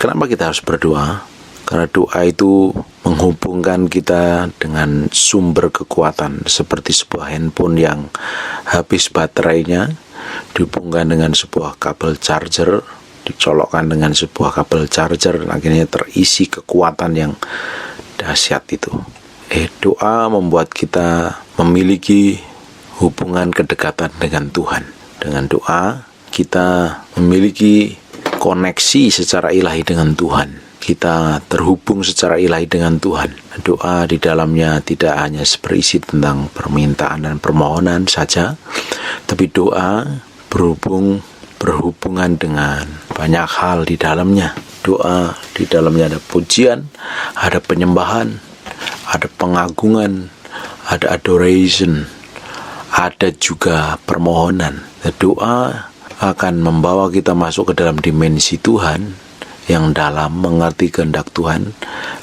Kenapa kita harus berdoa? Karena doa itu menghubungkan kita dengan sumber kekuatan, seperti sebuah handphone yang habis baterainya, dihubungkan dengan sebuah kabel charger, dicolokkan dengan sebuah kabel charger, akhirnya terisi kekuatan yang dahsyat itu. Doa membuat kita memiliki hubungan kedekatan dengan Tuhan. Dengan doa kita memiliki koneksi secara ilahi dengan Tuhan. Kita terhubung secara ilahi dengan Tuhan. Doa di dalamnya tidak hanya berisi tentang permintaan dan permohonan saja, tapi doa berhubungan dengan banyak hal di dalamnya. Doa di dalamnya ada pujian, ada penyembahan, ada pengagungan, ada adoration, ada juga permohonan. Doa akan membawa kita masuk ke dalam dimensi Tuhan yang dalam, mengerti kehendak Tuhan.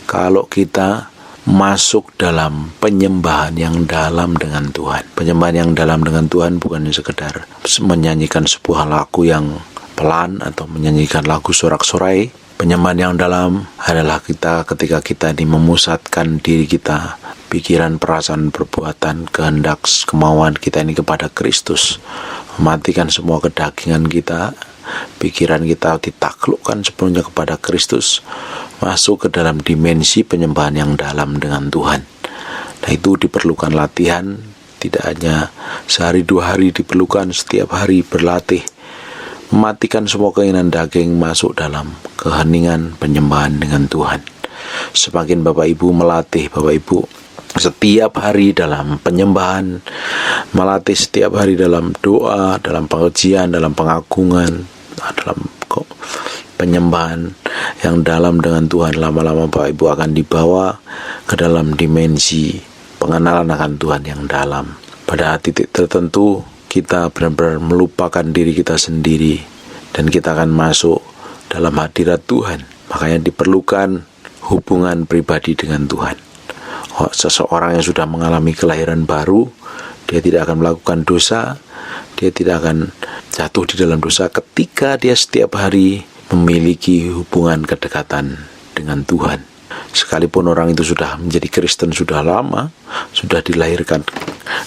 Kalau kita masuk dalam penyembahan yang dalam dengan Tuhan. Penyembahan yang dalam dengan Tuhan bukan sekedar menyanyikan sebuah lagu yang pelan atau menyanyikan lagu sorak-sorai. Penyembahan yang dalam adalah kita ketika kita ini memusatkan diri kita, pikiran, perasaan, perbuatan, kehendak, kemauan kita ini kepada Kristus. Mematikan semua kedagingan kita, pikiran kita ditaklukkan sepenuhnya kepada Kristus, masuk ke dalam dimensi penyembahan yang dalam dengan Tuhan. Nah, itu diperlukan latihan, tidak hanya sehari 2 hari, diperlukan setiap hari berlatih, mematikan semua keinginan daging, masuk dalam keheningan penyembahan dengan Tuhan. Semakin Bapak Ibu melatih, Bapak Ibu setiap hari dalam penyembahan, melatih setiap hari dalam doa, dalam pengajian, dalam pengagungan, dalam penyembahan yang dalam dengan Tuhan, lama-lama Bapak Ibu akan dibawa ke dalam dimensi pengenalan akan Tuhan yang dalam. Pada titik tertentu kita benar-benar melupakan diri kita sendiri dan kita akan masuk dalam hadirat Tuhan. Makanya diperlukan hubungan pribadi dengan Tuhan. Seseorang yang sudah mengalami kelahiran baru, dia tidak akan melakukan dosa, dia tidak akan jatuh di dalam dosa ketika dia setiap hari memiliki hubungan kedekatan dengan Tuhan. Sekalipun orang itu sudah menjadi Kristen sudah lama, sudah dilahirkan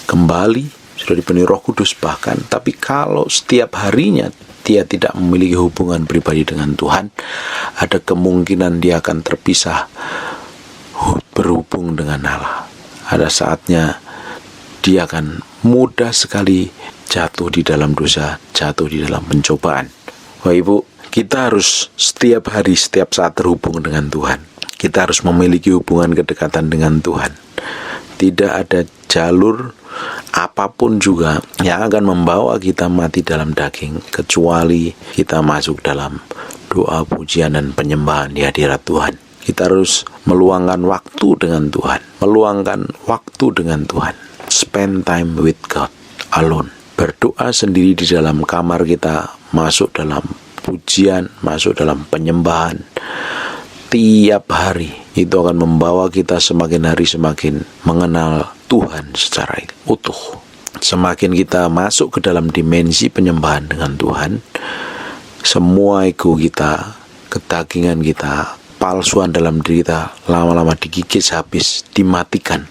kembali, sudah dipenuhi Roh Kudus bahkan, tapi kalau setiap harinya dia tidak memiliki hubungan pribadi dengan Tuhan, ada kemungkinan dia akan terpisah berhubung dengan Allah. Ada saatnya dia akan mudah sekali jatuh di dalam dosa, jatuh di dalam pencobaan. Bapak Ibu, kita harus setiap hari, setiap saat terhubung dengan Tuhan. Kita harus memiliki hubungan kedekatan dengan Tuhan. Tidak ada jalur apapun juga yang akan membawa kita mati dalam daging, kecuali kita masuk dalam doa, pujian, dan penyembahan di hadirat Tuhan. Kita harus meluangkan waktu dengan Tuhan, meluangkan waktu dengan Tuhan. Spend time with God alone. Berdoa sendiri di dalam kamar kita, masuk dalam pujian, masuk dalam penyembahan. Tiap hari itu akan membawa kita semakin hari semakin mengenal Tuhan secara utuh. Semakin kita masuk ke dalam dimensi penyembahan dengan Tuhan, semua ego kita, kedagingan kita, palsuan dalam diri kita lama-lama digigit habis, dimatikan.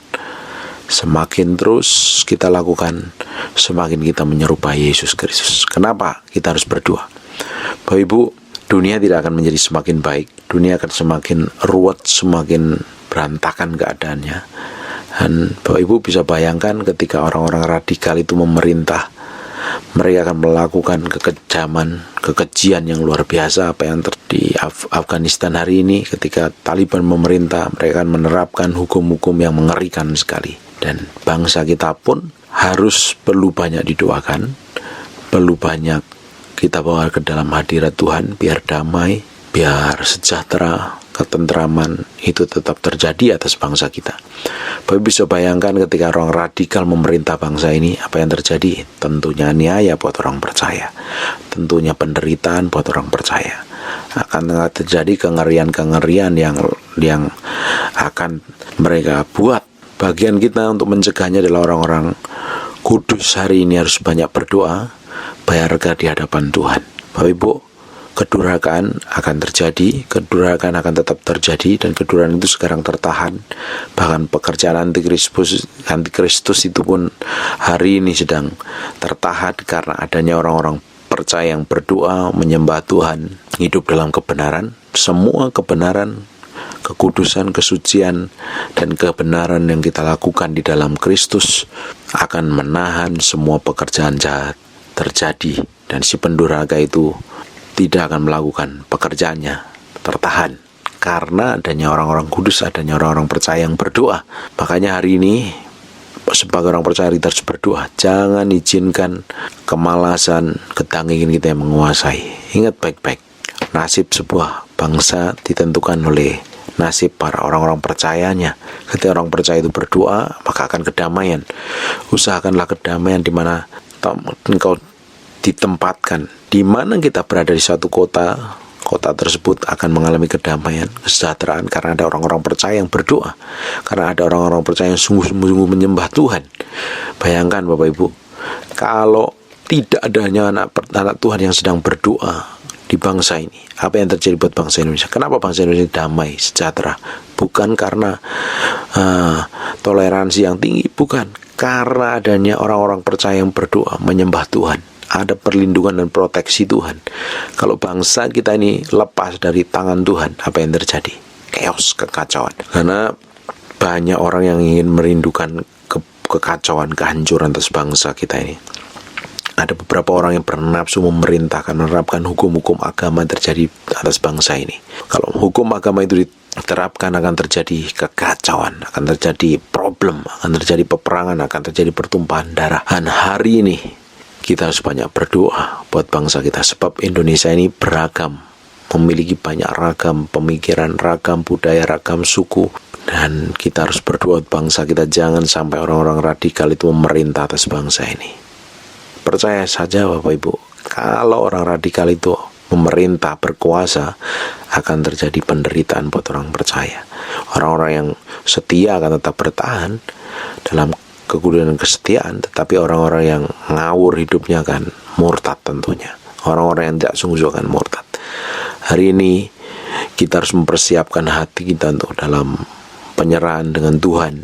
Semakin terus kita lakukan, semakin kita menyerupai Yesus Kristus. Kenapa kita harus berdoa? Bapak Ibu, dunia tidak akan menjadi semakin baik. Dunia akan semakin ruwet, semakin berantakan keadaannya. Dan Bapak Ibu bisa bayangkan ketika orang-orang radikal itu memerintah, mereka akan melakukan kekejaman, kekejian yang luar biasa. Apa yang terjadi di Afghanistan hari ini ketika Taliban memerintah, mereka akan menerapkan hukum-hukum yang mengerikan sekali. Dan bangsa kita pun perlu banyak didoakan, perlu banyak kita bawa ke dalam hadirat Tuhan, biar damai, biar sejahtera, ketentraman itu tetap terjadi atas bangsa kita. Bapak bisa bayangkan ketika orang radikal memerintah bangsa ini, apa yang terjadi? Tentunya aniaya buat orang percaya, tentunya penderitaan buat orang percaya. Akan terjadi kengerian-kengerian yang akan mereka buat. Bagian kita untuk mencegahnya adalah orang-orang kudus hari ini harus banyak berdoa, bayar harga di hadapan Tuhan. Bapak Ibu, kedurhakaan akan terjadi, kedurhakaan akan tetap terjadi, dan kedurhakaan itu sekarang tertahan. Bahkan pekerjaan antikristus itu pun hari ini sedang tertahan karena adanya orang-orang percaya yang berdoa, menyembah Tuhan, hidup dalam kebenaran. Semua kebenaran, kekudusan, kesucian, dan kebenaran yang kita lakukan di dalam Kristus akan menahan semua pekerjaan jahat terjadi, dan si pendurhaka itu tidak akan melakukan pekerjaannya, tertahan karena adanya orang-orang kudus, adanya orang-orang percaya yang berdoa. Makanya hari ini sebagai orang percaya kita harus berdoa. Jangan izinkan kemalasan, kedanginan kita yang menguasai. Ingat baik-baik, nasib sebuah bangsa ditentukan oleh nasib para orang-orang percayanya. Ketika orang percaya itu berdoa, maka akan kedamaian. Usahakanlah kedamaian di mana engkau ditempatkan, di mana kita berada di suatu kota tersebut akan mengalami kedamaian, kesejahteraan, karena ada orang-orang percaya yang berdoa, karena ada orang-orang percaya yang sungguh-sungguh menyembah Tuhan. Bayangkan Bapak Ibu, kalau tidak adanya anak Tuhan yang sedang berdoa di bangsa ini, apa yang terjadi buat bangsa Indonesia? Kenapa bangsa Indonesia damai, sejahtera? Bukan karena toleransi yang tinggi, bukan, karena adanya orang-orang percaya yang berdoa, menyembah Tuhan. Ada perlindungan dan proteksi Tuhan. Kalau bangsa kita ini lepas dari tangan Tuhan, apa yang terjadi? Chaos, kekacauan. Karena banyak orang yang ingin merindukan kekacauan, kehancuran atas bangsa kita ini. Ada beberapa orang yang bernafsu memerintahkan, menerapkan hukum-hukum agama terjadi atas bangsa ini. Kalau hukum agama itu diterapkan, akan terjadi kekacauan, akan terjadi problem, akan terjadi peperangan, akan terjadi pertumpahan darah. Dan hari ini kita harus banyak berdoa buat bangsa kita, sebab Indonesia ini beragam, memiliki banyak ragam pemikiran, ragam budaya, ragam suku, dan kita harus berdoa buat bangsa kita. Jangan sampai orang-orang radikal itu memerintah atas bangsa ini. Percaya saja Bapak Ibu, kalau orang radikal itu memerintah, berkuasa, akan terjadi penderitaan buat orang percaya. Orang-orang yang setia akan tetap bertahan dalam kekudusan dan kesetiaan, tetapi orang-orang yang ngawur hidupnya akan murtad tentunya. Orang-orang yang tidak sungguh-sungguh akan murtad. Hari ini kita harus mempersiapkan hati kita untuk dalam penyerahan dengan Tuhan.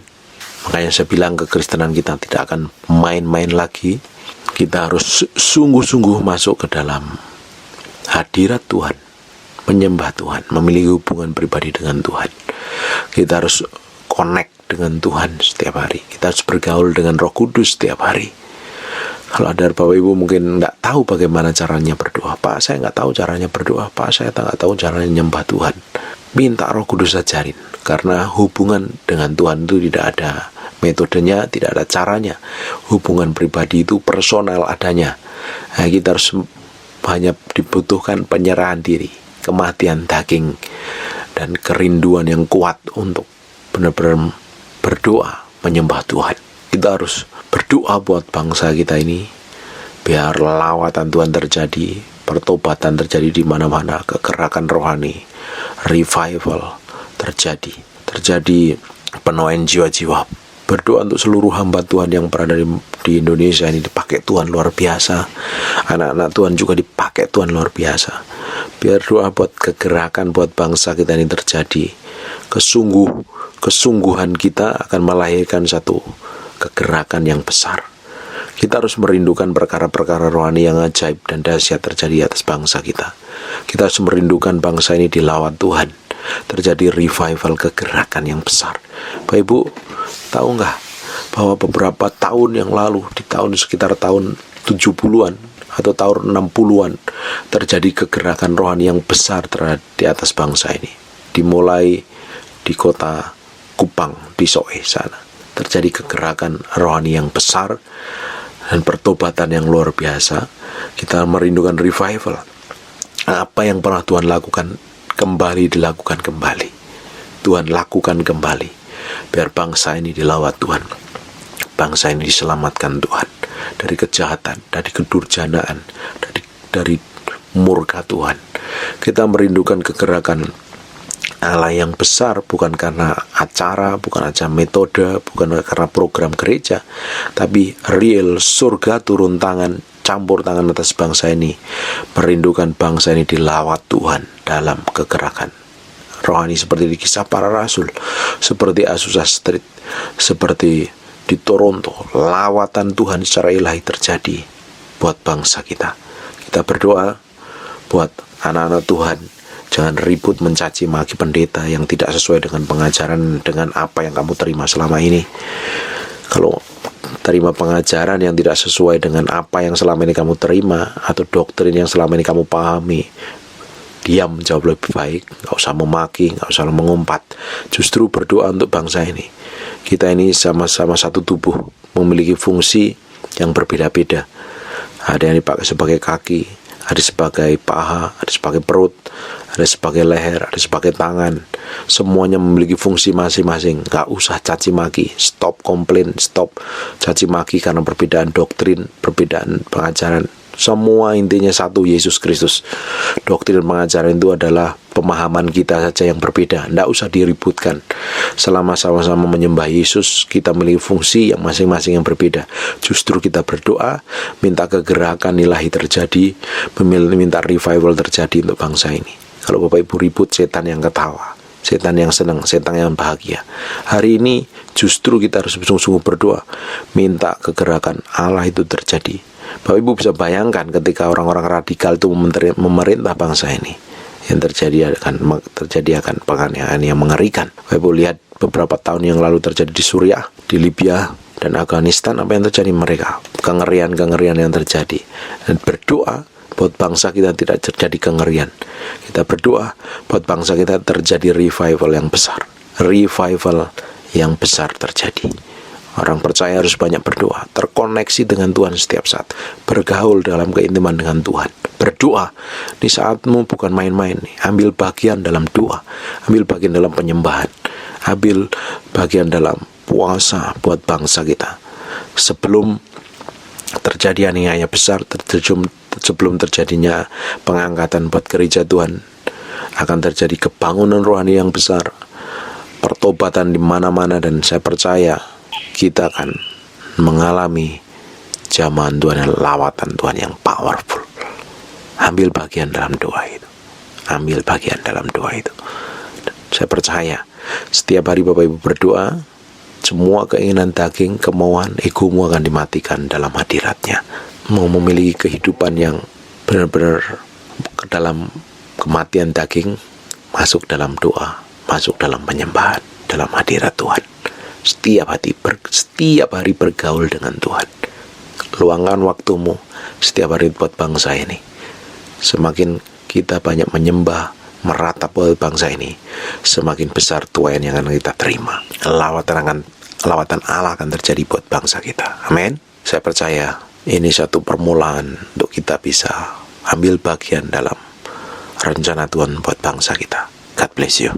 Makanya saya bilang kekristenan kita tidak akan main-main lagi. Kita harus sungguh-sungguh masuk ke dalam hadirat Tuhan, menyembah Tuhan, memiliki hubungan pribadi dengan Tuhan. Kita harus connect dengan Tuhan setiap hari. Kita harus bergaul dengan Roh Kudus setiap hari. Kalau ada Bapak Ibu mungkin nggak tahu bagaimana caranya berdoa, Pak, saya nggak tahu caranya berdoa, Pak, saya nggak tahu caranya menyembah Tuhan. Minta Roh Kudus ajarin, karena hubungan dengan Tuhan itu tidak ada metodenya, tidak ada caranya. Hubungan pribadi itu personal adanya. Nah, kita harus hanya dibutuhkan penyerahan diri, kematian daging, dan kerinduan yang kuat untuk benar-benar berdoa, menyembah Tuhan. Kita harus berdoa buat bangsa kita ini, biar lawatan Tuhan terjadi, pertobatan terjadi di mana-mana, kegerakan rohani, revival terjadi penuaian jiwa-jiwa. Berdoa untuk seluruh hamba Tuhan yang berada di Indonesia ini, dipakai Tuhan luar biasa. Anak-anak Tuhan juga dipakai Tuhan luar biasa. Biar doa buat kegerakan buat bangsa kita ini terjadi. Kesungguhan kita akan melahirkan satu kegerakan yang besar. Kita harus merindukan perkara-perkara rohani yang ajaib dan dahsyat terjadi atas bangsa kita. Kita harus merindukan bangsa ini dilawat Tuhan. Terjadi revival, kegerakan yang besar. Bapak Ibu, tahu nggak bahwa beberapa tahun yang lalu, di sekitar tahun 70-an atau tahun 60-an, terjadi kegerakan rohani yang besar di atas bangsa ini. Dimulai di kota Kupang, di Soe sana. Terjadi kegerakan rohani yang besar dan pertobatan yang luar biasa. Kita merindukan revival. Apa yang pernah Tuhan lakukan kembali dilakukan kembali. Tuhan lakukan kembali. Biar bangsa ini dilawat Tuhan. Bangsa ini diselamatkan Tuhan dari kejahatan, dari kedurjanaan, dari murka Tuhan. Kita merindukan kegerakan Allah yang besar, bukan karena acara, bukan aja metode, bukan karena program gereja, tapi real surga turun tangan campur tangan atas bangsa ini, merindukan bangsa ini dilawat Tuhan dalam kegerakan rohani seperti di Kisah Para Rasul, seperti Azusa Street, seperti di Toronto. Lawatan Tuhan secara ilahi terjadi buat bangsa kita. Kita berdoa buat anak-anak Tuhan, jangan ribut mencaci maki pendeta yang tidak sesuai dengan pengajaran, dengan apa yang kamu terima selama ini. Kalau terima pengajaran yang tidak sesuai dengan apa yang selama ini kamu terima, atau doktrin yang selama ini kamu pahami, diam jauh lebih baik. Gak usah memaki, gak usah mengumpat. Justru berdoa untuk bangsa ini. Kita ini sama-sama satu tubuh, memiliki fungsi yang berbeda-beda. Ada yang dipakai sebagai kaki, ada sebagai paha, ada sebagai perut, ada sebagai leher, ada sebagai tangan. Semuanya memiliki fungsi masing-masing. Gak usah caci maki, stop komplain, stop caci maki karena perbedaan doktrin, perbedaan pengajaran. Semua intinya satu, Yesus Kristus. Doktrin pengajaran itu adalah pemahaman kita saja yang berbeda. Tidak usah diributkan. Selama sama-sama menyembah Yesus, kita memiliki fungsi yang masing-masing yang berbeda. Justru kita berdoa, minta kegerakan ilahi terjadi, minta revival terjadi untuk bangsa ini. Kalau Bapak Ibu ribut, setan yang ketawa, setan yang senang, setan yang bahagia. Hari ini justru kita harus sungguh-sungguh berdoa, minta kegerakan Allah itu terjadi. Bapak Ibu bisa bayangkan ketika orang-orang radikal itu memerintah bangsa ini, yang terjadi akan penganiayaan yang mengerikan. Bapak Ibu lihat beberapa tahun yang lalu terjadi di Suriah, di Libya, dan Afghanistan, apa yang terjadi mereka, kengerian-kengerian yang terjadi. Dan berdoa buat bangsa kita tidak terjadi kengerian. Kita berdoa buat bangsa kita terjadi revival yang besar. Revival yang besar terjadi. Orang percaya harus banyak berdoa, terkoneksi dengan Tuhan setiap saat, bergaul dalam keintiman dengan Tuhan. Berdoa, di saatmu bukan main-main. Ambil bagian dalam doa, ambil bagian dalam penyembahan, ambil bagian dalam puasa buat bangsa kita. Sebelum terjadi aniaya besar, sebelum terjadinya pengangkatan buat gereja Tuhan, akan terjadi kebangunan rohani yang besar, pertobatan di mana-mana, dan saya percaya kita akan mengalami zaman Tuhan dan lawatan Tuhan yang powerful. Ambil bagian dalam doa itu. Ambil bagian dalam doa itu. Dan saya percaya setiap hari Bapak Ibu berdoa, semua keinginan daging, kemauan, egomu akan dimatikan dalam hadiratnya. Mau memiliki kehidupan yang benar-benar ke dalam kematian daging, masuk dalam doa, masuk dalam penyembahan, dalam hadirat Tuhan. Setiap hari bergaul dengan Tuhan. Luangkan waktumu setiap hari buat bangsa ini. Semakin kita banyak menyembah, meratap buat bangsa ini, semakin besar tuayan yang akan kita terima. Lawatan Allah akan terjadi buat bangsa kita. Amin. Saya percaya ini satu permulaan untuk kita bisa ambil bagian dalam rencana Tuhan buat bangsa kita. God bless you.